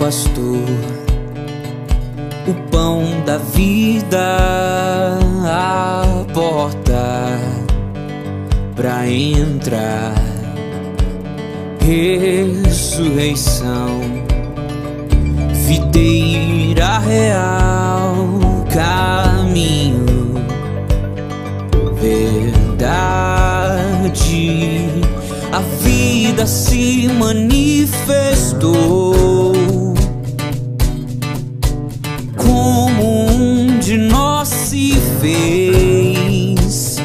pastor, o pão da vida, a porta pra entrar, ressurreição, videira real, caminho, verdade. A vida se manifestou como um de nós se fez,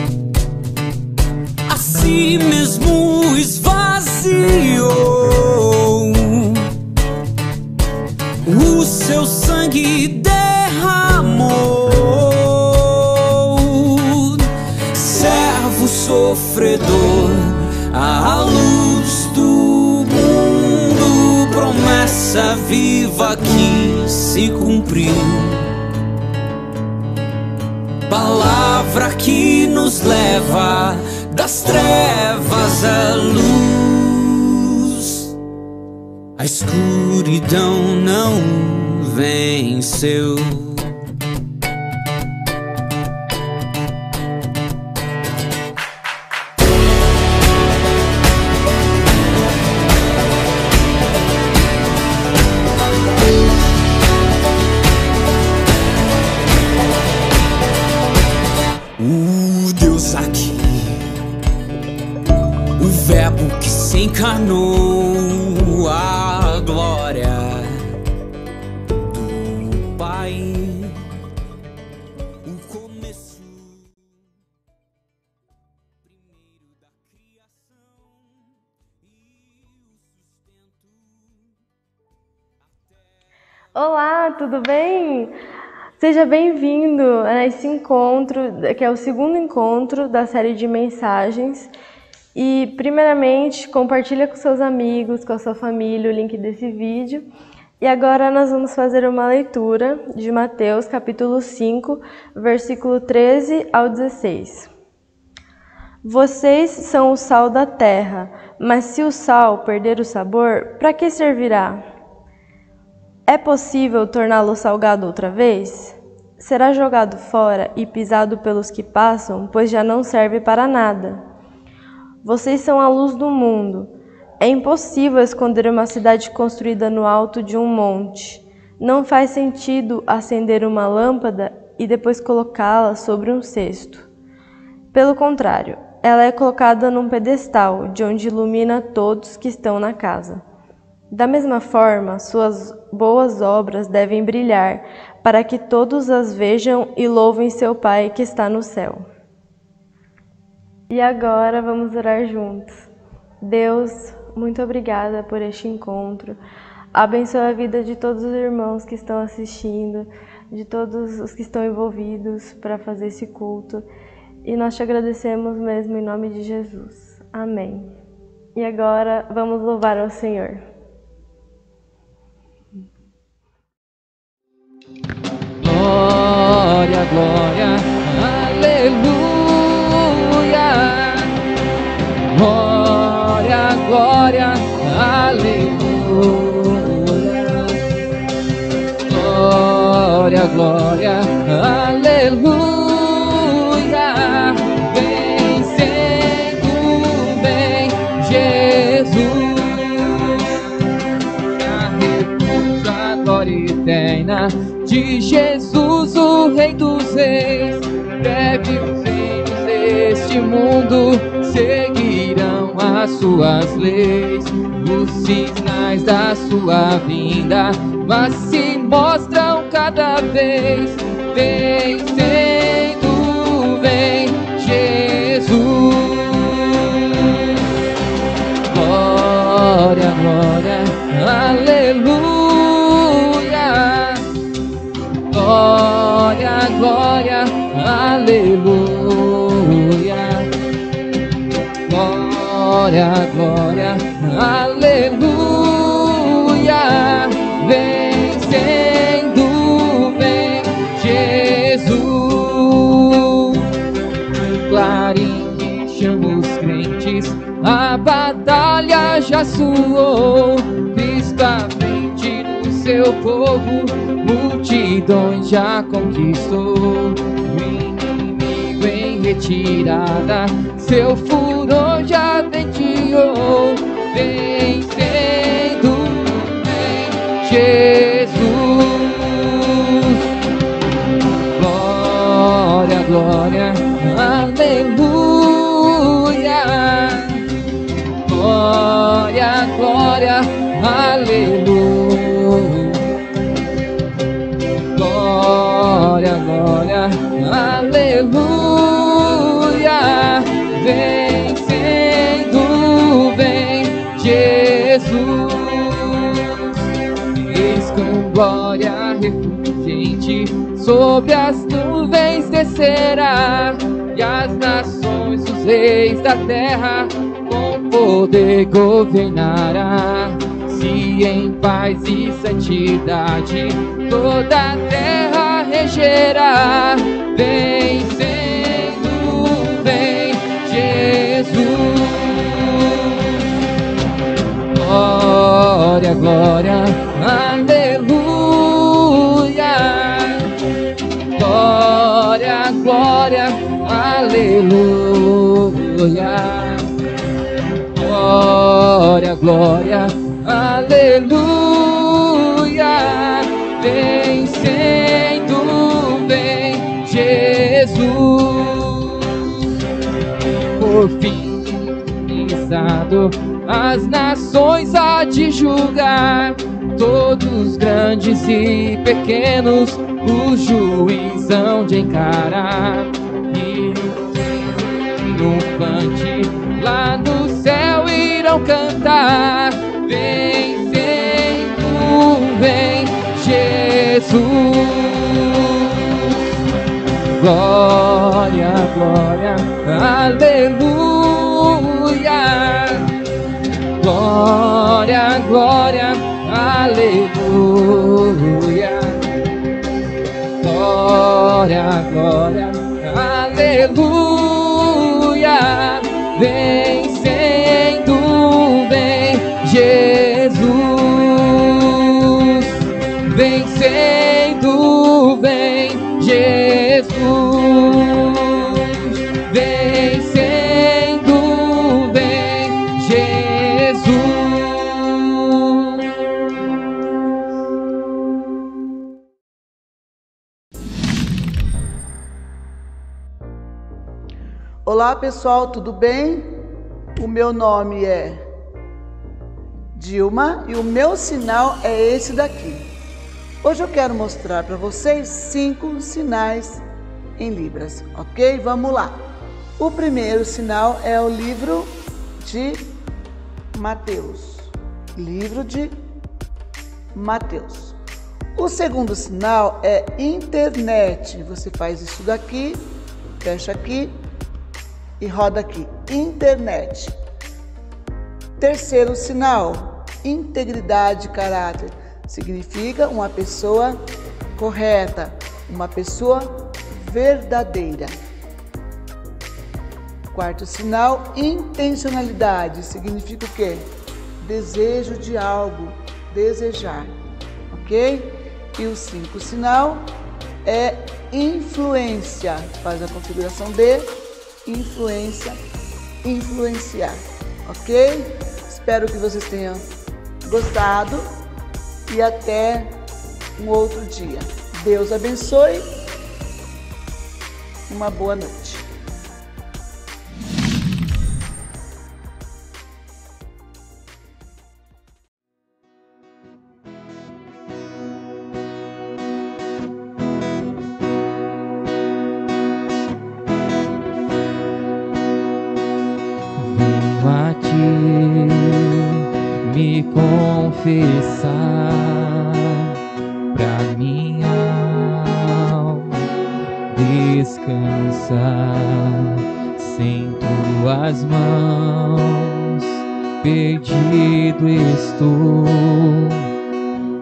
a si mesmo esvaziou, o seu sangue derramou, servo sofredor, a luz do mundo, promessa viva que se cumpriu, palavra que nos leva das trevas à luz. A escuridão não venceu. Deus aqui, o verbo que se encarnou, a glória do Pai, o começo primeiro da criação e o sustento. Olá, tudo bem? Seja bem-vindo a esse encontro, que é o segundo encontro da série de mensagens. E, primeiramente, compartilha com seus amigos, com a sua família, o link desse vídeo. E agora nós vamos fazer uma leitura de Mateus, capítulo 5, versículo 13 ao 16. Vocês são o sal da terra, mas se o sal perder o sabor, para que servirá? É possível torná-lo salgado outra vez? Será jogado fora e pisado pelos que passam, pois já não serve para nada. Vocês são a luz do mundo. É impossível esconder uma cidade construída no alto de um monte. Não faz sentido acender uma lâmpada e depois colocá-la sobre um cesto. Pelo contrário, ela é colocada num pedestal, de onde ilumina todos que estão na casa. Da mesma forma, suas boas obras devem brilhar, para que todos as vejam e louvem seu Pai que está no céu. E agora vamos orar juntos. Deus, muito obrigada por este encontro. Abençoa a vida de todos os irmãos que estão assistindo, de todos os que estão envolvidos para fazer esse culto. E nós te agradecemos mesmo em nome de Jesus. Amém. E agora vamos louvar ao Senhor. Glória, glória, aleluia. Glória, glória, aleluia. Glória, glória, aleluia. Vencendo bem Jesus, a repouso, a glória eterna de Jesus, o Rei dos Reis. Breve os reinos deste mundo seguirão as suas leis. Os sinais da sua vinda mas se mostram cada vez. Vencendo vem Jesus. Glória, glória, aleluia. Glória, glória, aleluia. Glória, glória, aleluia. Vencendo vem Jesus. Um clarim que chama os crentes, a batalha já soou. Cristo à frente no seu povo, multidões já conquistou. O inimigo em retirada, seu furor já tenteou. Vencendo, vem Jesus. Glória, glória, aleluia. Glória, glória, aleluia. Glória, glória, aleluia. Vencendo, vem Jesus. Eis com glória refulgente sobre as nuvens descerá, e as nações, os reis da terra, com poder governará. Se em paz e santidade toda a terra regerá. Vencendo, vem Jesus. Glória, glória, aleluia. Glória, glória, aleluia. Glória, glória, aleluia. Vencendo, vem Jesus. Por fim, pisado, as nações há de julgar, todos grandes e pequenos, o juiz hão de encarar. E triunfante lá no céu irão cantar. Vencendo, vem Jesus. Glória, glória, aleluia. Glória, glória, aleluia. Glória, glória, aleluia. Vencendo, vem Jesus. Vencendo, vem Jesus. Vencendo, vem Jesus. Olá pessoal, tudo bem? O meu nome é Dilma e o meu sinal é esse daqui. Hoje eu quero mostrar para vocês 5 sinais em Libras, ok? Vamos lá. O primeiro sinal é o livro de Mateus. Livro de Mateus. O segundo sinal é internet. Você faz isso daqui, fecha aqui e roda aqui, internet. Terceiro sinal, integridade, caráter. Significa uma pessoa correta, uma pessoa verdadeira. Quarto sinal, intencionalidade. Significa o quê? Desejo de algo, desejar, ok? E o 5 sinal é influência. Faz a configuração de influência, influenciar, ok? Espero que vocês tenham gostado e até um outro dia. Deus abençoe. Uma boa noite. A ti me confessar, pra minha alma descansar. Sem tuas mãos perdido estou,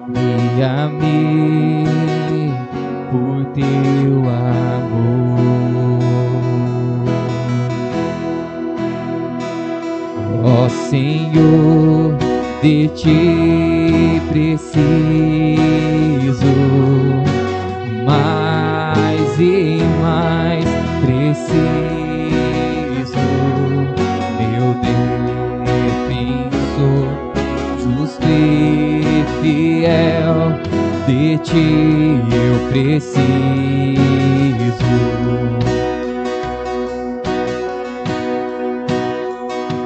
guia-me por teu amor. Ó Senhor, de ti preciso, mais e mais preciso, meu defensor, justo e fiel, de ti eu preciso.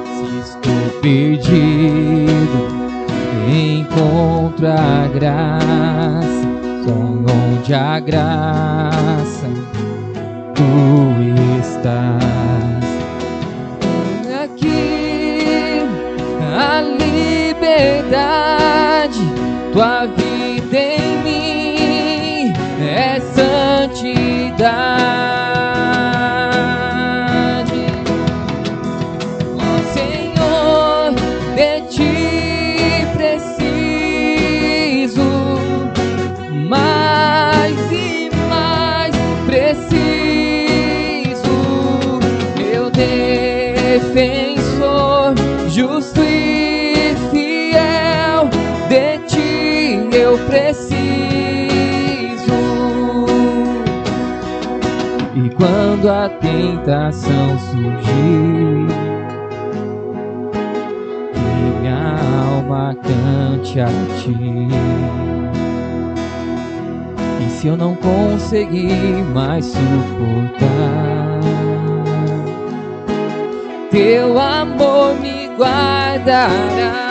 Se estou perdido, encontro a graça, só onde a graça tu estás. Aqui a liberdade, tua vida em mim é santidade. Ó Senhor, de ti preciso, mais e mais preciso, meu defensor, justo e fiel, de ti eu preciso. E quando a tentação surgir, que minha alma cante a ti. E se eu não conseguir mais suportar, teu amor me guardará.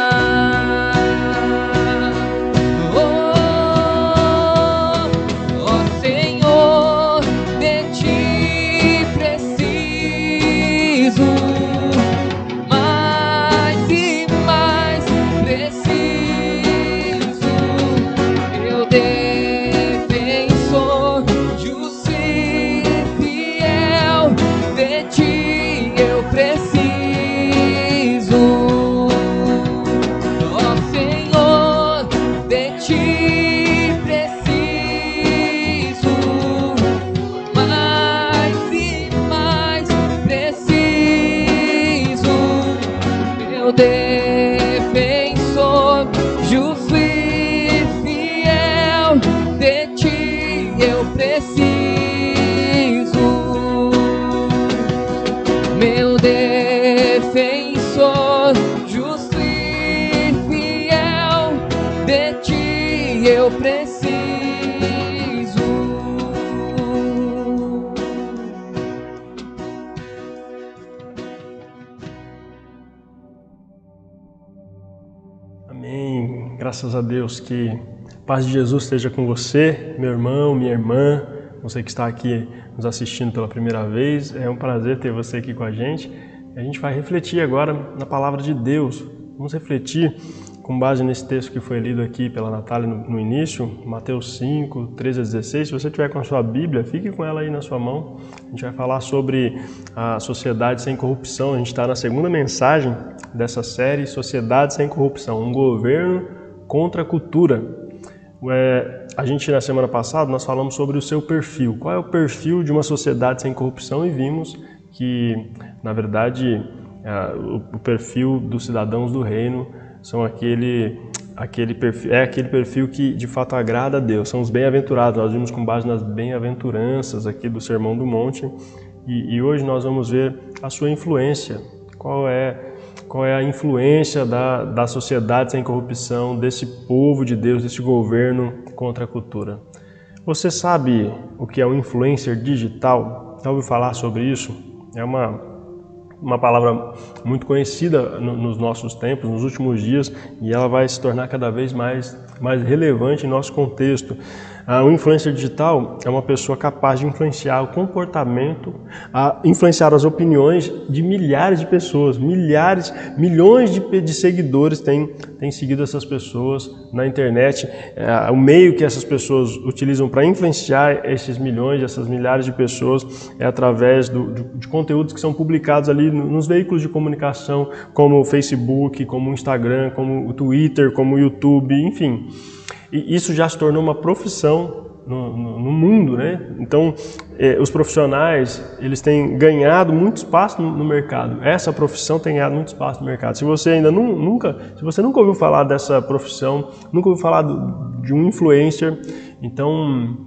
Defensor, justo e fiel, de ti eu preciso. Meu defensor, justo e fiel, de ti eu preciso. Amém. Graças a Deus, que a paz de Jesus esteja com você, meu irmão, minha irmã, você que está aqui nos assistindo pela primeira vez. É um prazer ter você aqui com a gente. A gente vai refletir agora na palavra de Deus. Vamos refletir com base nesse texto que foi lido aqui pela Natália no início, Mateus 5, 13 a 16. Se você tiver com a sua Bíblia, fique com ela aí na sua mão. A gente vai falar sobre a sociedade sem corrupção. A gente está na segunda mensagem dessa série, Sociedade Sem Corrupção, um governo contra a cultura. A gente, na semana passada, nós falamos sobre o seu perfil. Qual é o perfil de uma sociedade sem corrupção? E vimos que, na verdade, o perfil dos cidadãos do reino são aquele perfil que de fato agrada a Deus, são os bem-aventurados. Nós vimos com base nas bem-aventuranças aqui do Sermão do Monte, e hoje nós vamos ver a sua influência. Qual é a influência da sociedade sem corrupção, desse povo de Deus, desse governo contra a cultura? Você sabe o que é um influencer digital? Já ouviu falar sobre isso? É uma palavra muito conhecida nos nossos tempos, nos últimos dias, e ela vai se tornar cada vez mais relevante em nosso contexto. O influencer digital é uma pessoa capaz de influenciar o comportamento, influenciar as opiniões de milhares de pessoas, milhões de seguidores têm seguido essas pessoas na internet. O meio que essas pessoas utilizam para influenciar esses milhões, essas milhares de pessoas, é através de conteúdos que são publicados ali nos veículos de comunicação, como o Facebook, como o Instagram, como o Twitter, como o YouTube, enfim. E isso já se tornou uma profissão no mundo, né? Então, os profissionais, eles têm ganhado muito espaço no mercado. Essa profissão tem ganhado muito espaço no mercado. Se você ainda nunca ouviu falar dessa profissão, nunca ouviu falar de um influencer, então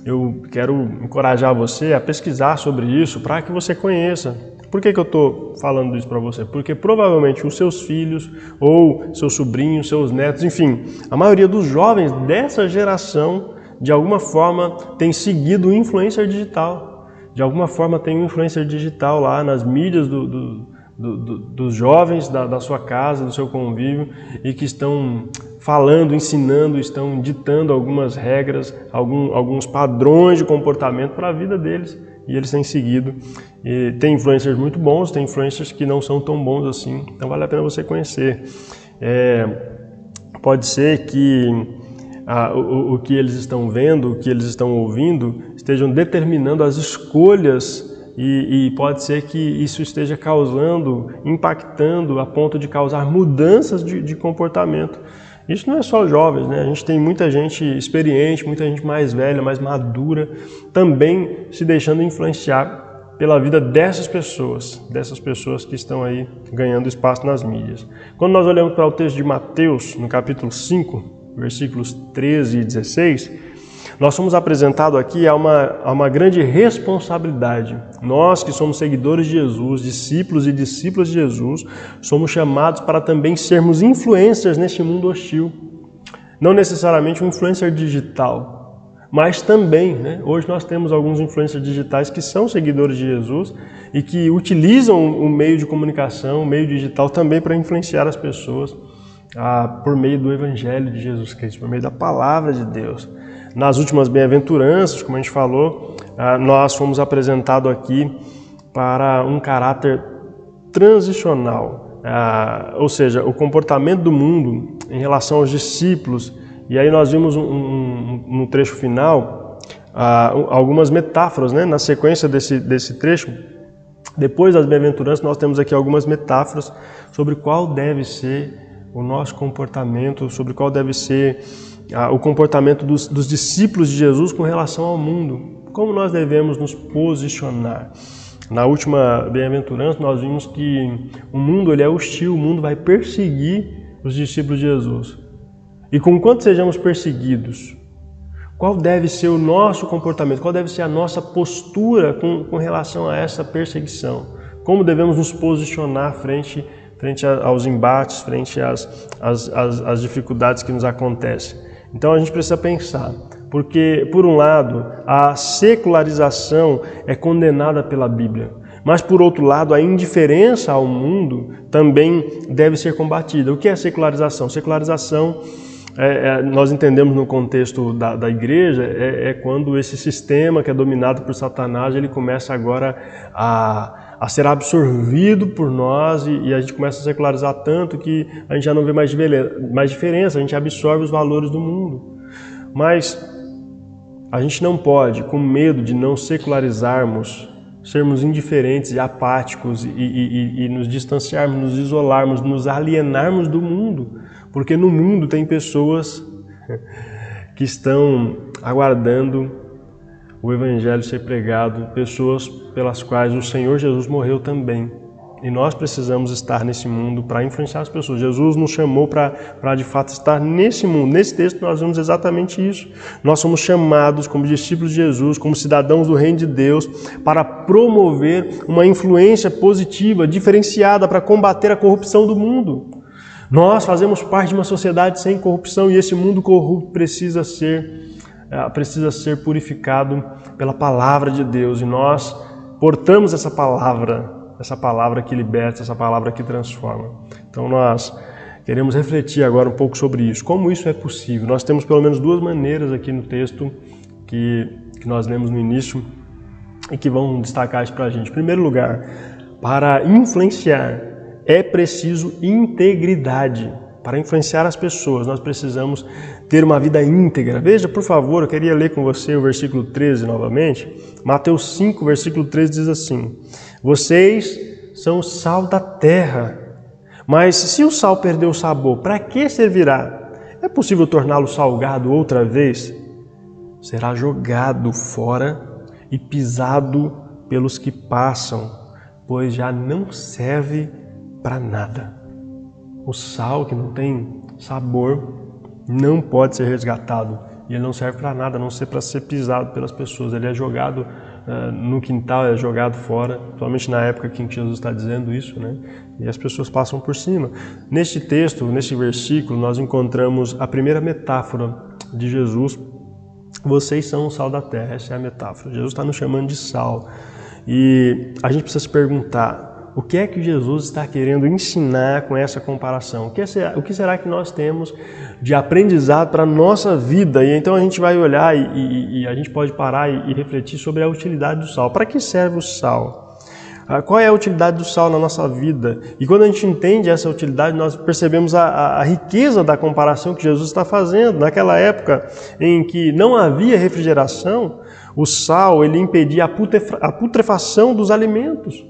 eu quero encorajar você a pesquisar sobre isso para que você conheça. Por que eu estou falando isso para você? Porque provavelmente os seus filhos ou seus sobrinhos, seus netos, enfim, a maioria dos jovens dessa geração, de alguma forma, tem seguido o influencer digital. De alguma forma tem um influencer digital lá nas mídias dos jovens da sua casa, do seu convívio, e que estão falando, ensinando, estão ditando algumas regras, alguns padrões de comportamento para a vida deles. E eles têm seguido. E tem influencers muito bons, tem influencers que não são tão bons assim. Então vale a pena você conhecer. Pode ser que o que eles estão vendo, o que eles estão ouvindo, estejam determinando as escolhas e pode ser que isso esteja causando, impactando a ponto de causar mudanças de comportamento. Isso não é só jovens, né? A gente tem muita gente experiente, muita gente mais velha, mais madura, também se deixando influenciar pela vida dessas pessoas que estão aí ganhando espaço nas mídias. Quando nós olhamos para o texto de Mateus, no capítulo 5, versículos 13 e 16, nós somos apresentados aqui a uma grande responsabilidade. Nós que somos seguidores de Jesus, discípulos e discípulas de Jesus, somos chamados para também sermos influencers neste mundo hostil. Não necessariamente um influencer digital, mas também, né? Hoje nós temos alguns influencers digitais que são seguidores de Jesus e que utilizam o meio de comunicação, o meio digital também para influenciar as pessoas por meio do Evangelho de Jesus Cristo, por meio da Palavra de Deus. Nas últimas bem-aventuranças, como a gente falou, nós fomos apresentados aqui para um caráter transicional, ou seja, o comportamento do mundo em relação aos discípulos. E aí nós vimos no trecho final algumas metáforas, né? Na sequência desse trecho, depois das bem-aventuranças, nós temos aqui algumas metáforas sobre qual deve ser o nosso comportamento, sobre qual deve ser o comportamento dos discípulos de Jesus com relação ao mundo. Como nós devemos nos posicionar. Na última bem-aventurança nós vimos que o mundo ele é hostil, o mundo vai perseguir os discípulos de Jesus. E conquanto sejamos perseguidos, qual deve ser o nosso comportamento, qual deve ser a nossa postura com relação a essa perseguição? Como devemos nos posicionar frente aos embates, frente às dificuldades que nos acontecem? Então a gente precisa pensar, porque por um lado a secularização é condenada pela Bíblia, mas por outro lado a indiferença ao mundo também deve ser combatida. O que é secularização? Secularização, nós entendemos no contexto da igreja, é quando esse sistema que é dominado por Satanás, ele começa agora a ser absorvido por nós e a gente começa a secularizar tanto que a gente já não vê mais diferença, a gente absorve os valores do mundo. Mas a gente não pode, com medo de não secularizarmos, sermos indiferentes e apáticos e nos distanciarmos, nos isolarmos, nos alienarmos do mundo, porque no mundo tem pessoas que estão aguardando o Evangelho ser pregado, pessoas pelas quais o Senhor Jesus morreu também. E nós precisamos estar nesse mundo para influenciar as pessoas. Jesus nos chamou para de fato estar nesse mundo. Nesse texto nós vemos exatamente isso. Nós somos chamados como discípulos de Jesus, como cidadãos do reino de Deus, para promover uma influência positiva, diferenciada, para combater a corrupção do mundo. Nós fazemos parte de uma sociedade sem corrupção e esse mundo corrupto precisa ser purificado pela palavra de Deus e nós portamos essa palavra que liberta, essa palavra que transforma. Então nós queremos refletir agora um pouco sobre isso, como isso é possível. Nós temos pelo menos duas maneiras aqui no texto que nós lemos no início e que vão destacar isso para a gente. Em primeiro lugar, para influenciar é preciso integridade. Para influenciar as pessoas, nós precisamos ter uma vida íntegra. Veja, por favor, eu queria ler com você o versículo 13 novamente. Mateus 5, versículo 13 diz assim: vocês são o sal da terra, mas se o sal perder o sabor, para que servirá? É possível torná-lo salgado outra vez? será jogado fora e pisado pelos que passam, pois já não serve para nada. O sal que não tem sabor não pode ser resgatado. E ele não serve para nada, a não ser para ser pisado pelas pessoas. Ele é jogado no quintal, é jogado fora, principalmente na época em que Jesus está dizendo isso, né? E as pessoas passam por cima. Neste texto, neste versículo, nós encontramos a primeira metáfora de Jesus. Vocês são o sal da terra, essa é a metáfora. Jesus está nos chamando de sal. E a gente precisa se perguntar, o que é que Jesus está querendo ensinar com essa comparação? O que será que nós temos de aprendizado para a nossa vida? E então a gente vai olhar e a gente pode parar e refletir sobre a utilidade do sal. Para que serve o sal? Qual é a utilidade do sal na nossa vida? E quando a gente entende essa utilidade, nós percebemos a riqueza da comparação que Jesus está fazendo. Naquela época em que não havia refrigeração, o sal ele impedia a putrefação dos alimentos.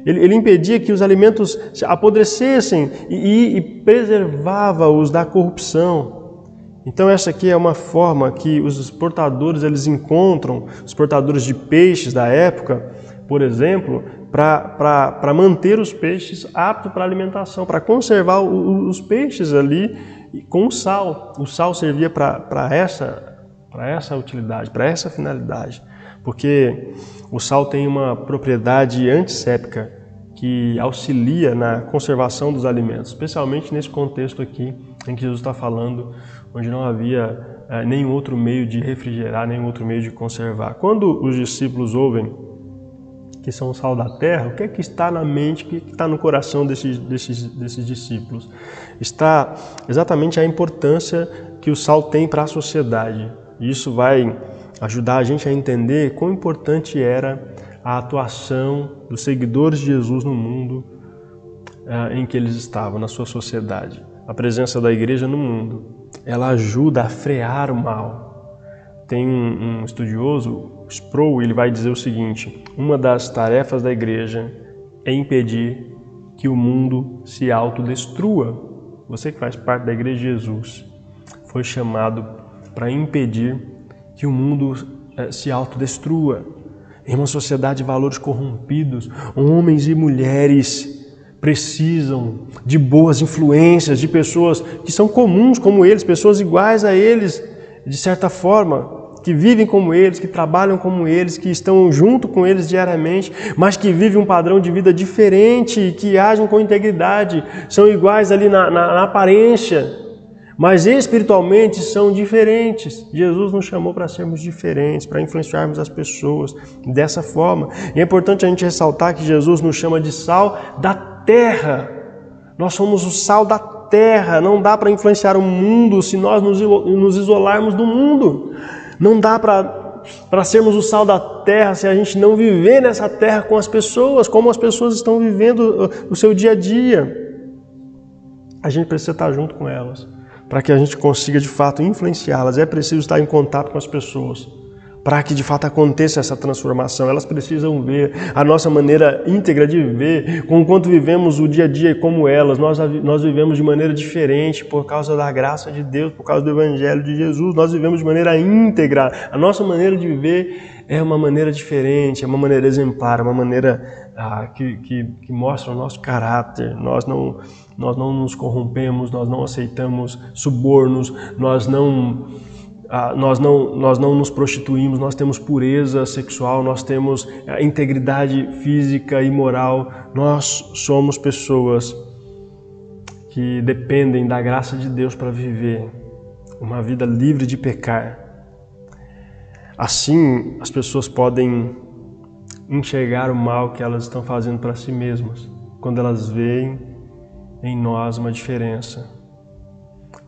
Ele impedia que os alimentos se apodrecessem e preservava-os da corrupção. Então essa aqui é uma forma que os exportadores eles encontram, os exportadores de peixes da época, por exemplo, para manter os peixes aptos para alimentação, para conservar os peixes ali com o sal. O sal servia para essa utilidade, para essa finalidade, porque o sal tem uma propriedade antisséptica que auxilia na conservação dos alimentos, especialmente nesse contexto aqui em que Jesus está falando, onde não havia nenhum outro meio de refrigerar, nenhum outro meio de conservar. Quando os discípulos ouvem que são o sal da terra, o que é que está na mente, o que está no coração desses discípulos? Está exatamente a importância que o sal tem para a sociedade. E isso vai ajudar a gente a entender quão importante era a atuação dos seguidores de Jesus no mundo em que eles estavam, na sua sociedade. A presença da igreja no mundo, ela ajuda a frear o mal. Tem um estudioso, Sproul, ele vai dizer o seguinte: uma das tarefas da igreja é impedir que o mundo se autodestrua. Você que faz parte da igreja de Jesus foi chamado para impedir que o mundo se autodestrua. Em uma sociedade de valores corrompidos, homens e mulheres precisam de boas influências, de pessoas que são comuns como eles, pessoas iguais a eles, de certa forma, que vivem como eles, que trabalham como eles, que estão junto com eles diariamente, mas que vivem um padrão de vida diferente, que agem com integridade, são iguais ali na aparência, mas espiritualmente são diferentes. Jesus nos chamou para sermos diferentes, para influenciarmos as pessoas dessa forma. E é importante a gente ressaltar que Jesus nos chama de sal da terra. Nós somos o sal da terra. Não dá para influenciar o mundo se nós nos isolarmos do mundo. Não dá para sermos o sal da terra se a gente não viver nessa terra com as pessoas, como as pessoas estão vivendo o seu dia a dia. A gente precisa estar junto com elas. Para que a gente consiga de fato influenciá-las, é preciso estar em contato com as pessoas. Para que de fato aconteça essa transformação, elas precisam ver a nossa maneira íntegra de viver, com quanto vivemos o dia a dia como elas. Nós vivemos de maneira diferente por causa da graça de Deus, por causa do Evangelho de Jesus. Nós vivemos de maneira íntegra. A nossa maneira de viver é uma maneira diferente, é uma maneira exemplar, uma maneira que mostra o nosso caráter. Nós não nos corrompemos, nós não aceitamos subornos, nós não nos prostituímos, nós temos pureza sexual, nós temos integridade física e moral. Nós somos pessoas que dependem da graça de Deus para viver uma vida livre de pecar. Assim, as pessoas podem enxergar o mal que elas estão fazendo para si mesmas, quando elas veem em nós uma diferença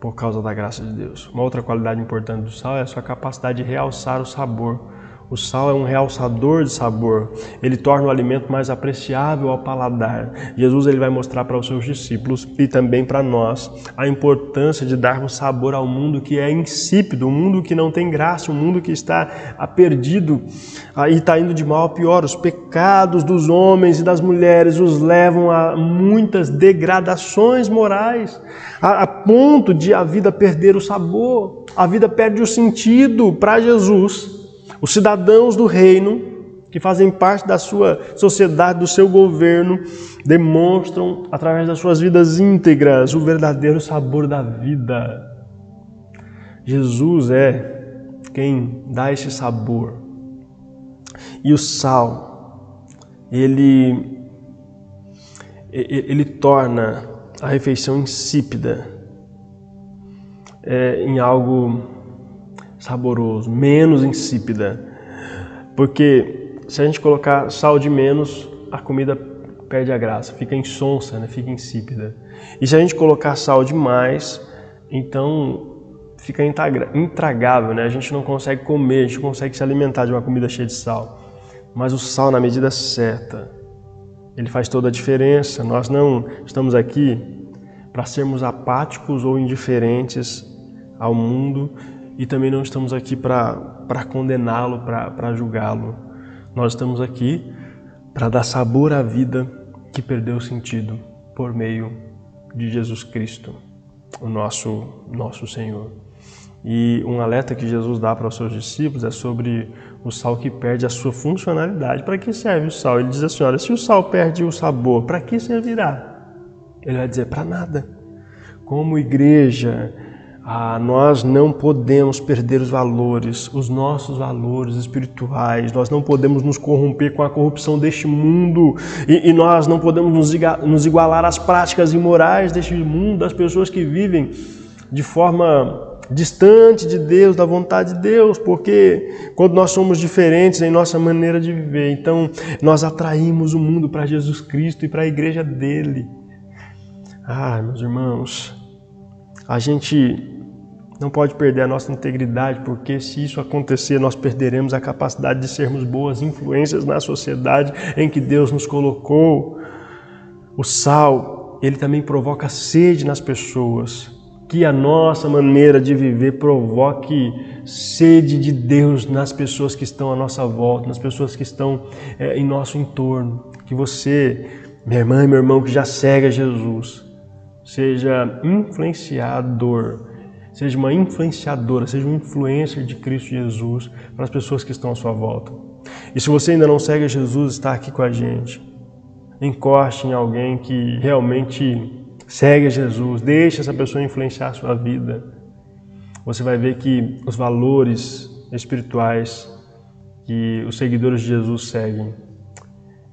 por causa da graça de Deus. Uma outra qualidade importante do sal é a sua capacidade de realçar o sabor. O sal é um realçador de sabor. Ele torna o alimento mais apreciável ao paladar. Jesus ele vai mostrar para os seus discípulos e também para nós a importância de darmos sabor ao mundo que é insípido, um mundo que não tem graça, um mundo que está perdido e está indo de mal a pior. Os pecados dos homens e das mulheres os levam a muitas degradações morais, a ponto de a vida perder o sabor. a vida perde o sentido para Jesus. Os cidadãos do reino, que fazem parte da sua sociedade, do seu governo, demonstram, através das suas vidas íntegras, o verdadeiro sabor da vida. Jesus é quem dá esse sabor. E o sal, ele torna a refeição insípida em algo saboroso, menos insípida. Porque se a gente colocar sal de menos, a comida perde a graça, fica insonsa, né? Fica insípida. E se a gente colocar sal demais, então fica intragável, né? A gente não consegue comer, a gente não consegue se alimentar de uma comida cheia de sal. Mas o sal, na medida certa, ele faz toda a diferença. Nós não estamos aqui para sermos apáticos ou indiferentes ao mundo e também não estamos aqui para condená-lo, para julgá-lo. Nós estamos aqui para dar sabor à vida que perdeu o sentido por meio de Jesus Cristo, o nosso Senhor. E um alerta que Jesus dá para os seus discípulos é sobre o sal que perde a sua funcionalidade. Para que serve o sal? Ele diz assim, olha, se o sal perde o sabor, para que servirá? Ele vai dizer, para nada. Como igreja, nós não podemos perder os nossos valores espirituais, nós não podemos nos corromper com a corrupção deste mundo e nós não podemos nos igualar às práticas imorais deste mundo, das pessoas que vivem de forma distante de Deus, da vontade de Deus, porque quando nós somos diferentes em nossa maneira de viver, então nós atraímos o mundo para Jesus Cristo e para a igreja dele. Meus irmãos, a gente não pode perder a nossa integridade, porque se isso acontecer, nós perderemos a capacidade de sermos boas influências na sociedade em que Deus nos colocou. O sal, ele também provoca sede nas pessoas. Que a nossa maneira de viver provoque sede de Deus nas pessoas que estão à nossa volta, nas pessoas que estão em nosso entorno. Que você, minha irmã e meu irmão, que já segue a Jesus, seja influenciador, seja uma influenciadora, seja um influencer de Cristo Jesus para as pessoas que estão à sua volta. E se você ainda não segue a Jesus, está aqui com a gente. Encoste em alguém que realmente segue a Jesus, deixe essa pessoa influenciar a sua vida. Você vai ver que os valores espirituais que os seguidores de Jesus seguem,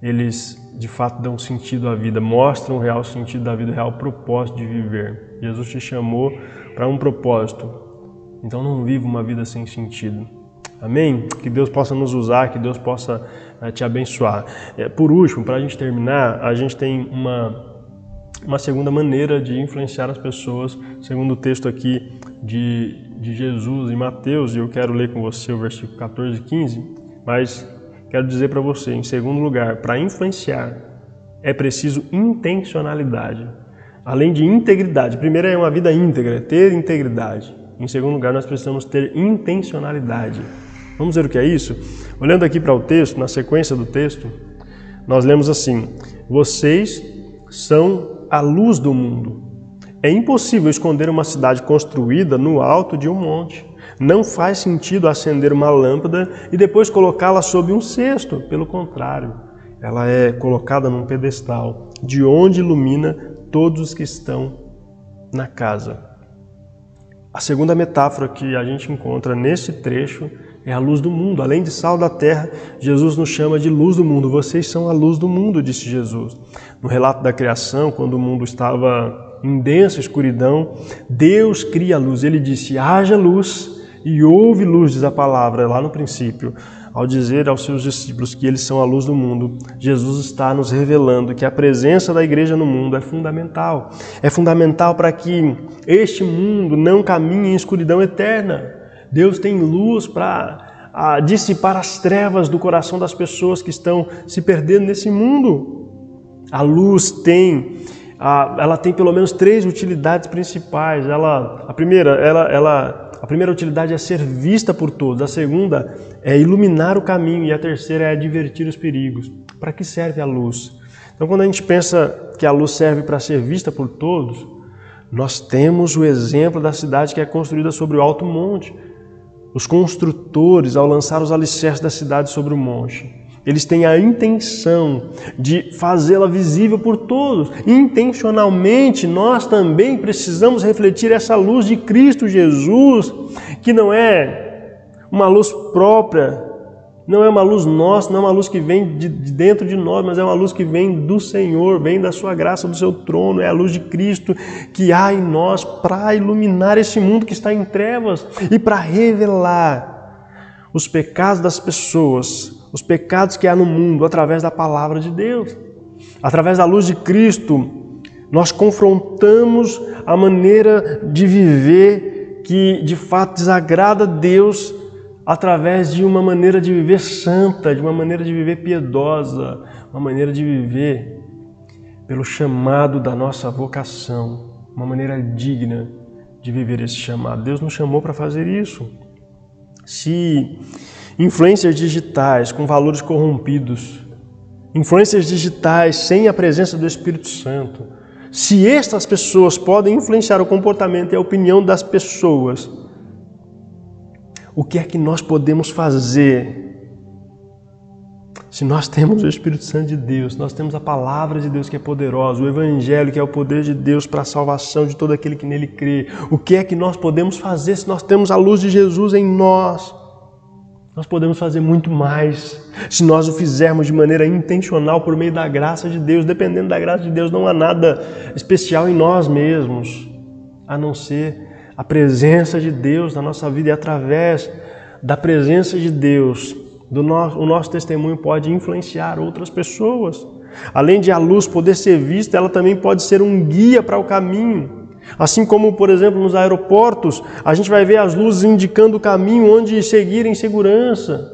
eles de fato dão sentido à vida, mostram o real sentido da vida, o real propósito de viver. Jesus te chamou para um propósito, então não viva uma vida sem sentido. Amém? Que Deus possa nos usar, que Deus possa te abençoar. Por último, para a gente terminar, a gente tem uma segunda maneira de influenciar as pessoas, segundo o texto aqui de Jesus em Mateus, e eu quero ler com você o versículo 14 e 15, mas quero dizer para você, em segundo lugar, para influenciar é preciso intencionalidade, além de integridade. Primeiro é uma vida íntegra, ter integridade. Em segundo lugar, nós precisamos ter intencionalidade. Vamos ver o que é isso? Olhando aqui para o texto, na sequência do texto, nós lemos assim: vocês são a luz do mundo. É impossível esconder uma cidade construída no alto de um monte. Não faz sentido acender uma lâmpada e depois colocá-la sob um cesto. Pelo contrário, ela é colocada num pedestal, de onde ilumina todos os que estão na casa. A segunda metáfora que a gente encontra nesse trecho é a luz do mundo. Além de sal da terra, Jesus nos chama de luz do mundo. Vocês são a luz do mundo, disse Jesus. No relato da criação, quando o mundo estava em densa escuridão, Deus cria a luz. Ele disse, haja luz, e houve luz, diz a palavra lá no princípio. Ao dizer aos seus discípulos que eles são a luz do mundo, Jesus está nos revelando que a presença da igreja no mundo é fundamental. É fundamental para que este mundo não caminhe em escuridão eterna. Deus tem luz para dissipar as trevas do coração das pessoas que estão se perdendo nesse mundo. A luz ela tem pelo menos 3 utilidades principais. A primeira utilidade é ser vista por todos, a segunda é iluminar o caminho e a terceira é advertir os perigos. Para que serve a luz? Então, quando a gente pensa que a luz serve para ser vista por todos, Nós temos o exemplo da cidade que é construída sobre o alto monte. Os construtores, ao lançar os alicerces da cidade sobre o monte, eles têm a intenção de fazê-la visível por todos. Intencionalmente, nós também precisamos refletir essa luz de Cristo Jesus, que não é uma luz própria, não é uma luz nossa, não é uma luz que vem de dentro de nós, mas é uma luz que vem do Senhor, vem da sua graça, do seu trono. É a luz de Cristo que há em nós para iluminar esse mundo que está em trevas e para revelar os pecados das pessoas, os pecados que há no mundo através da palavra de Deus. Através da luz de Cristo, nós confrontamos a maneira de viver que de fato desagrada a Deus, através de uma maneira de viver santa, de uma maneira de viver piedosa, uma maneira de viver pelo chamado da nossa vocação, uma maneira digna de viver esse chamado. Deus nos chamou para fazer isso. Se influências digitais com valores corrompidos, influências digitais sem a presença do Espírito Santo, se estas pessoas podem influenciar o comportamento e a opinião das pessoas, o que é que nós podemos fazer? Se nós temos o Espírito Santo de Deus, nós temos a palavra de Deus que é poderosa, o Evangelho que é o poder de Deus para a salvação de todo aquele que nele crê, o que é que nós podemos fazer se nós temos a luz de Jesus em nós? Nós podemos fazer muito mais se nós o fizermos de maneira intencional por meio da graça de Deus. Dependendo da graça de Deus, não há nada especial em nós mesmos, a não ser a presença de Deus na nossa vida. E através da presença de Deus, o nosso testemunho pode influenciar outras pessoas. Além de a luz poder ser vista, ela também pode ser um guia para o caminho. Assim como, por exemplo, nos aeroportos, a gente vai ver as luzes indicando o caminho onde seguir em segurança.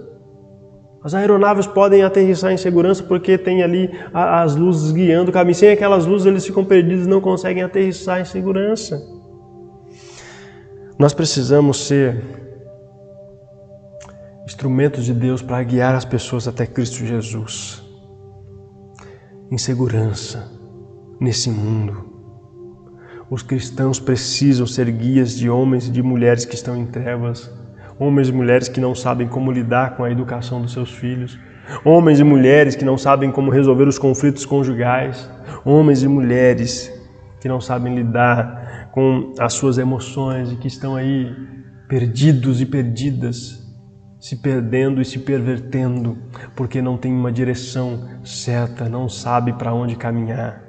As aeronaves podem aterrissar em segurança porque tem ali as luzes guiando o caminho. Sem aquelas luzes eles ficam perdidos e não conseguem aterrissar em segurança. Nós precisamos ser instrumentos de Deus para guiar as pessoas até Cristo Jesus, em segurança, nesse mundo. Os cristãos precisam ser guias de homens e de mulheres que estão em trevas, homens e mulheres que não sabem como lidar com a educação dos seus filhos, homens e mulheres que não sabem como resolver os conflitos conjugais, homens e mulheres que não sabem lidar com as suas emoções e que estão aí perdidos e perdidas, se perdendo e se pervertendo, porque não tem uma direção certa, não sabe para onde caminhar.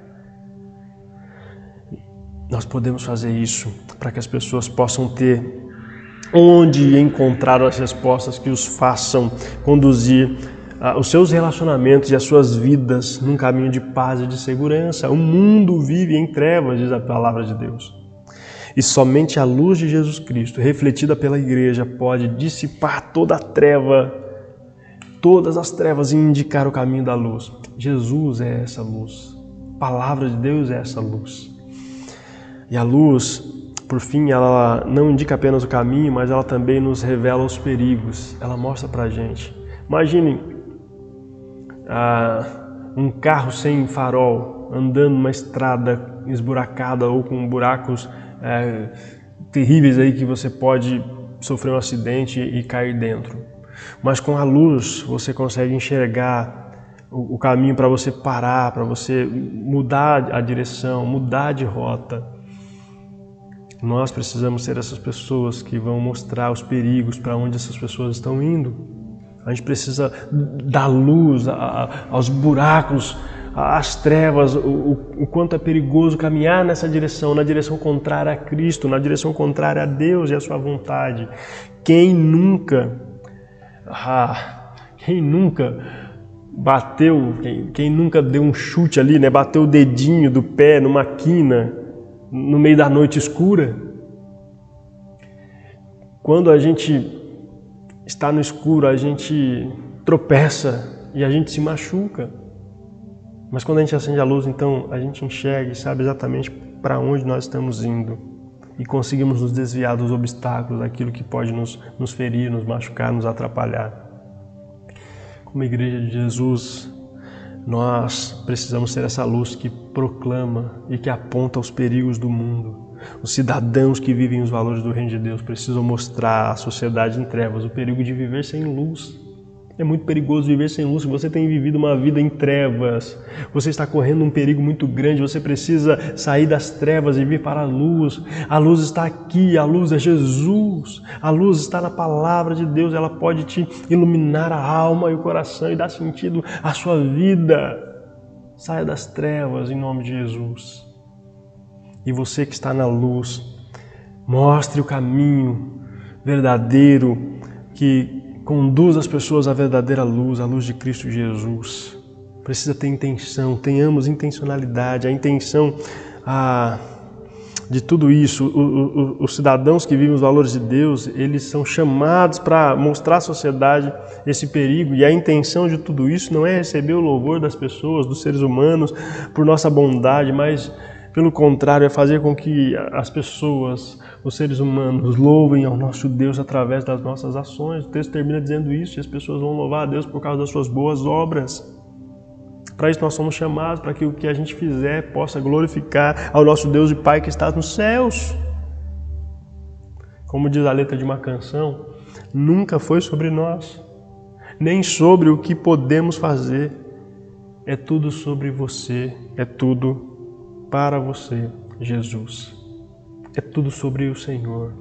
Nós podemos fazer isso para que as pessoas possam ter onde encontrar as respostas que os façam conduzir os seus relacionamentos e as suas vidas num caminho de paz e de segurança. O mundo vive em trevas, diz a palavra de Deus. E somente a luz de Jesus Cristo, refletida pela igreja, pode dissipar toda a treva, todas as trevas e indicar o caminho da luz. Jesus é essa luz. A palavra de Deus é essa luz. E a luz, por fim, ela não indica apenas o caminho, mas ela também nos revela os perigos. Ela mostra pra gente. Imaginem um carro sem farol, andando numa estrada esburacada ou com buracos terríveis aí que você pode sofrer um acidente e cair dentro. Mas com a luz você consegue enxergar o caminho para você parar, para você mudar a direção, mudar de rota. Nós precisamos ser essas pessoas que vão mostrar os perigos para onde essas pessoas estão indo. A gente precisa dar luz aos buracos, às trevas, o quanto é perigoso caminhar nessa direção, na direção contrária a Cristo, na direção contrária a Deus e a sua vontade. Quem nunca bateu, quem nunca deu um chute ali, né? Bateu o dedinho do pé numa quina, no meio da noite escura? Quando a gente está no escuro, a gente tropeça e a gente se machuca. Mas quando a gente acende a luz, então a gente enxerga e sabe exatamente para onde nós estamos indo e conseguimos nos desviar dos obstáculos, daquilo que pode nos ferir, nos machucar, nos atrapalhar. Como igreja de Jesus, nós precisamos ser essa luz que proclama e que aponta os perigos do mundo. Os cidadãos que vivem os valores do reino de Deus precisam mostrar à sociedade em trevas o perigo de viver sem luz. É muito perigoso viver sem luz. Se você tem vivido uma vida em trevas, você está correndo um perigo muito grande. Você precisa sair das trevas e vir para a luz. A luz está aqui, a luz é Jesus. A luz está na palavra de Deus. Ela pode te iluminar a alma e o coração e dar sentido à sua vida. Saia das trevas em nome de Jesus. E você que está na luz, mostre o caminho verdadeiro que conduz as pessoas à verdadeira luz, a luz de Cristo Jesus. Precisa ter intenção, tenhamos intencionalidade, a intenção de tudo isso. Os cidadãos que vivem os valores de Deus, eles são chamados para mostrar à sociedade esse perigo, e a intenção de tudo isso não é receber o louvor das pessoas, dos seres humanos, por nossa bondade, mas pelo contrário, é fazer com que as pessoas, os seres humanos, louvem ao nosso Deus através das nossas ações. O texto termina dizendo isso, e as pessoas vão louvar a Deus por causa das suas boas obras. Para isso nós somos chamados, para que o que a gente fizer possa glorificar ao nosso Deus e Pai que está nos céus. Como diz a letra de uma canção, nunca foi sobre nós, nem sobre o que podemos fazer. É tudo sobre você, é tudo para você, Jesus. É tudo sobre o Senhor.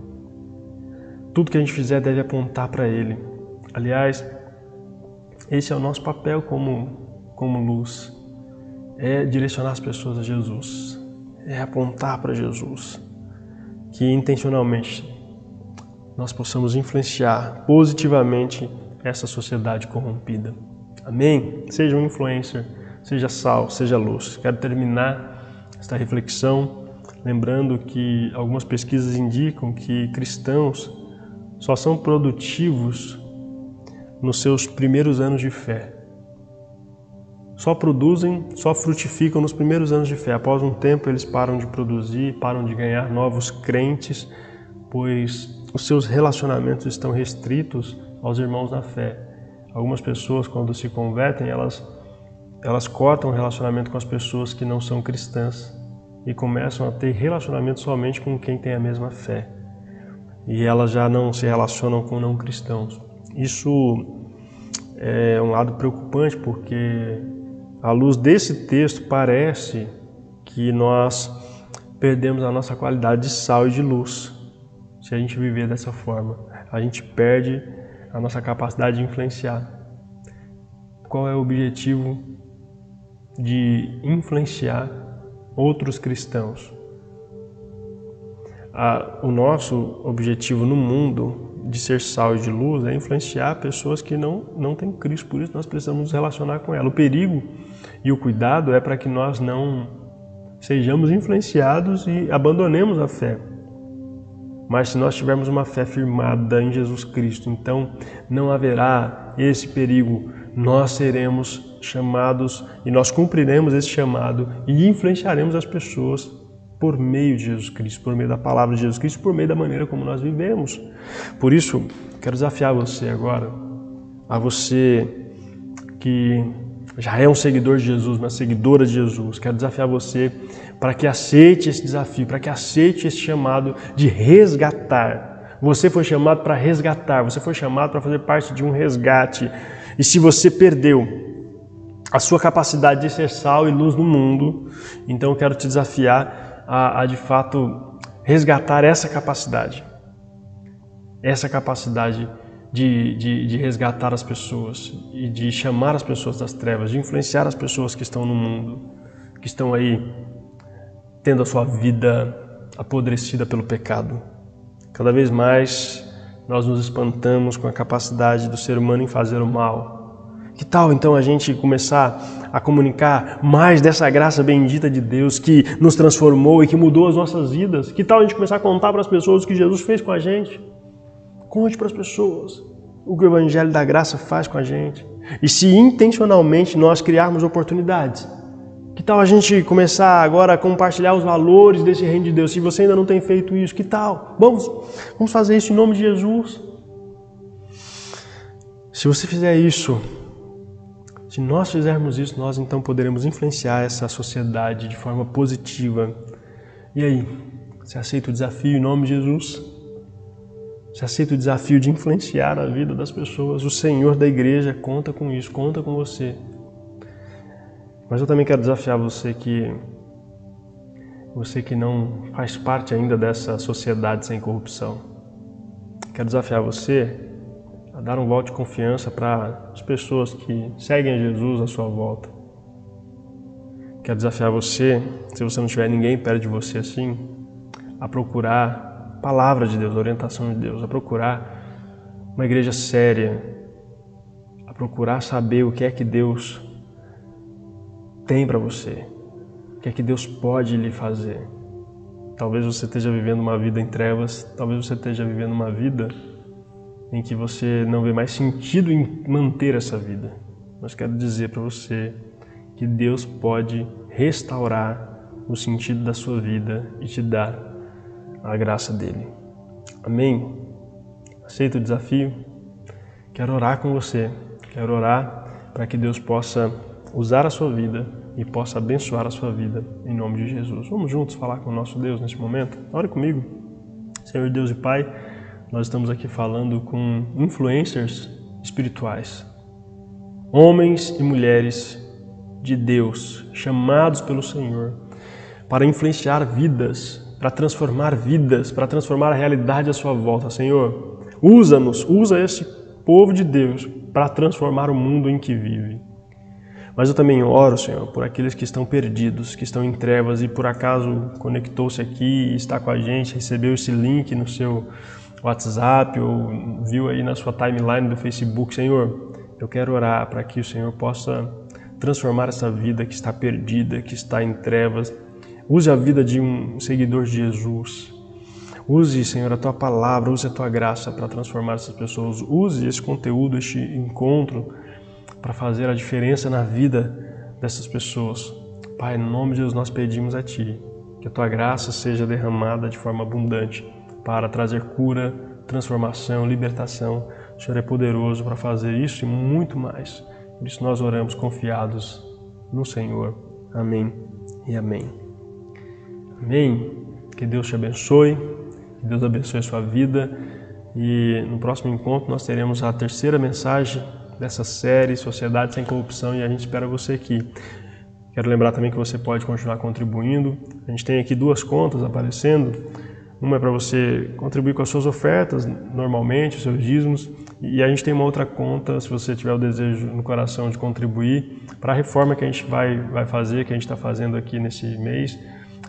Tudo que a gente fizer deve apontar para Ele. Aliás, esse é o nosso papel como luz. É direcionar as pessoas a Jesus. É apontar para Jesus. Que intencionalmente nós possamos influenciar positivamente essa sociedade corrompida. Amém? Seja um influencer, seja sal, seja luz. Quero terminar esta reflexão lembrando que algumas pesquisas indicam que cristãos só são produtivos nos seus primeiros anos de fé. Só produzem, só frutificam nos primeiros anos de fé. Após um tempo eles param de produzir, param de ganhar novos crentes, pois os seus relacionamentos estão restritos aos irmãos na fé. Algumas pessoas, quando se convertem, elas cortam o relacionamento com as pessoas que não são cristãs e começam a ter relacionamento somente com quem tem a mesma fé. E elas já não se relacionam com não cristãos. Isso é um lado preocupante, porque à luz desse texto parece que nós perdemos a nossa qualidade de sal e de luz. Se a gente viver dessa forma, a gente perde a nossa capacidade de influenciar. Qual é o objetivo de influenciar outros cristãos? O nosso objetivo no mundo de ser sal e de luz é influenciar pessoas que não têm Cristo, por isso nós precisamos nos relacionar com ela. O perigo e o cuidado é para que nós não sejamos influenciados e abandonemos a fé. Mas se nós tivermos uma fé firmada em Jesus Cristo, então não haverá esse perigo. Nós seremos chamados e nós cumpriremos esse chamado e influenciaremos as pessoas por meio de Jesus Cristo, por meio da palavra de Jesus Cristo, por meio da maneira como nós vivemos. Por isso, quero desafiar você agora, a você que já é um seguidor de Jesus, uma seguidora de Jesus, quero desafiar você para que aceite esse desafio, para que aceite esse chamado de resgatar. Você foi chamado para resgatar, você foi chamado para fazer parte de um resgate. E se você perdeu a sua capacidade de ser sal e luz no mundo, então eu quero te desafiar a de fato resgatar essa capacidade de resgatar as pessoas e de chamar as pessoas das trevas, de influenciar as pessoas que estão no mundo, que estão aí tendo a sua vida apodrecida pelo pecado. Cada vez mais nós nos espantamos com a capacidade do ser humano em fazer o mal. Que tal então a gente começar a comunicar mais dessa graça bendita de Deus que nos transformou e que mudou as nossas vidas? Que tal a gente começar a contar para as pessoas o que Jesus fez com a gente? Conte para as pessoas o que o Evangelho da Graça faz com a gente. E se intencionalmente nós criarmos oportunidades, que tal a gente começar agora a compartilhar os valores desse reino de Deus? Se você ainda não tem feito isso, que tal? Vamos fazer isso em nome de Jesus. Se você fizer isso, se nós fizermos isso, nós então poderemos influenciar essa sociedade de forma positiva. E aí, Você aceita o desafio em nome de Jesus? Você aceita o desafio de influenciar a vida das pessoas? O Senhor da igreja conta com isso, conta com você. Mas eu também quero desafiar você que não faz parte ainda dessa sociedade sem corrupção. Quero desafiar você a dar um voto de confiança para as pessoas que seguem Jesus à sua volta. Quero desafiar você, se você não tiver ninguém perto de você assim, a procurar a palavra de Deus, a orientação de Deus, a procurar uma igreja séria, a procurar saber o que é que Deus tem para você, o que é que Deus pode lhe fazer. Talvez você esteja vivendo uma vida em trevas, talvez você esteja vivendo uma vida em que você não vê mais sentido em manter essa vida. Mas quero dizer para você que Deus pode restaurar o sentido da sua vida e te dar a graça dele. Amém? Aceita o desafio? Quero orar com você. Quero orar para que Deus possa usar a sua vida e possa abençoar a sua vida em nome de Jesus. Vamos juntos falar com o nosso Deus neste momento? Ore comigo. Senhor Deus e Pai, nós estamos aqui falando com influencers espirituais, homens e mulheres de Deus, chamados pelo Senhor para influenciar vidas, para transformar a realidade à sua volta. Senhor, usa-nos, usa esse povo de Deus para transformar o mundo em que vive. Mas eu também oro, Senhor, por aqueles que estão perdidos, que estão em trevas e por acaso conectou-se aqui e está com a gente, recebeu esse link no seu WhatsApp ou viu aí na sua timeline do Facebook. Senhor, eu quero orar para que o Senhor possa transformar essa vida que está perdida, que está em trevas. Use a vida de um seguidor de Jesus. Use, Senhor, a Tua palavra, use a Tua graça para transformar essas pessoas. Use esse conteúdo, este encontro, para fazer a diferença na vida dessas pessoas. Pai, em nome de Deus, nós pedimos a Ti que a Tua graça seja derramada de forma abundante para trazer cura, transformação, libertação. O Senhor é poderoso para fazer isso e muito mais. Por isso nós oramos confiados no Senhor. Amém e amém. Amém. Que Deus te abençoe, que Deus abençoe a sua vida. E no próximo encontro nós teremos a terceira mensagem dessa série, Sociedade Sem Corrupção, e a gente espera você aqui. Quero lembrar também que você pode continuar contribuindo. A gente tem aqui duas contas aparecendo. Uma é para você contribuir com as suas ofertas, normalmente, os seus dízimos. E a gente tem uma outra conta, se você tiver o desejo no coração de contribuir, para a reforma que a gente vai fazer, que a gente está fazendo aqui nesse mês.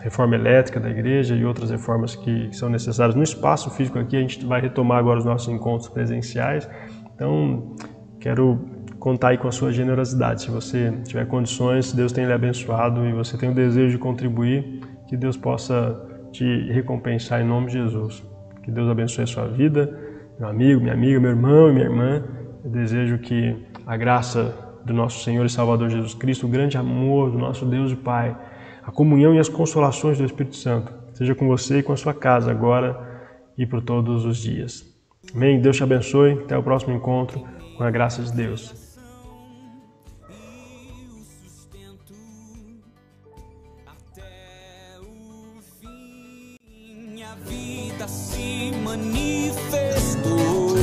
Reforma elétrica da igreja e outras reformas que são necessárias no espaço físico aqui. A gente vai retomar agora os nossos encontros presenciais. Então, quero contar aí com a sua generosidade. Se você tiver condições, se Deus tem lhe abençoado e você tem o desejo de contribuir, que Deus possa te recompensar em nome de Jesus. Que Deus abençoe a sua vida, meu amigo, minha amiga, meu irmão e minha irmã. Eu desejo que a graça do nosso Senhor e Salvador Jesus Cristo, o grande amor do nosso Deus e Pai, a comunhão e as consolações do Espírito Santo seja com você e com a sua casa agora e por todos os dias. Amém? Deus te abençoe. Até o próximo encontro com a graça de Deus. Minha vida se manifestou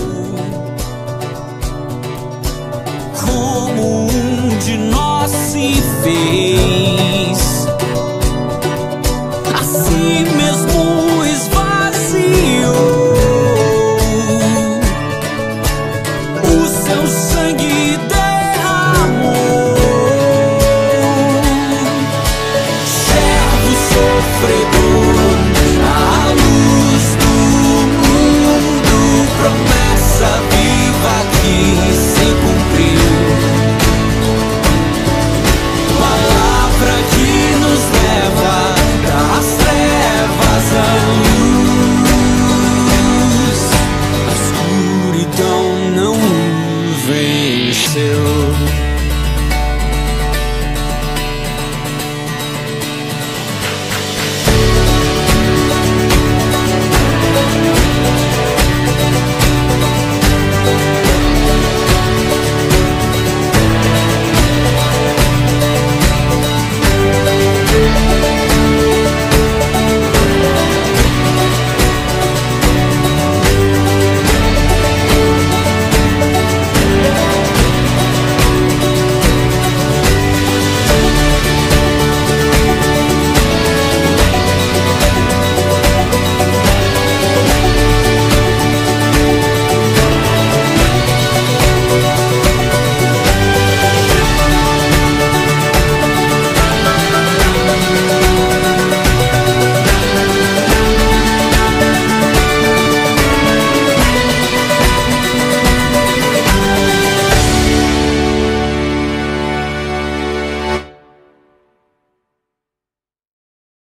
como um de nós se fez. Assim mesmo esvaziou o seu sangue derramou. Servo sofredor, a luz do mundo, promessa viva que se cumpriu. Palavra que nos leva das trevas à luz, a escuridão não venceu.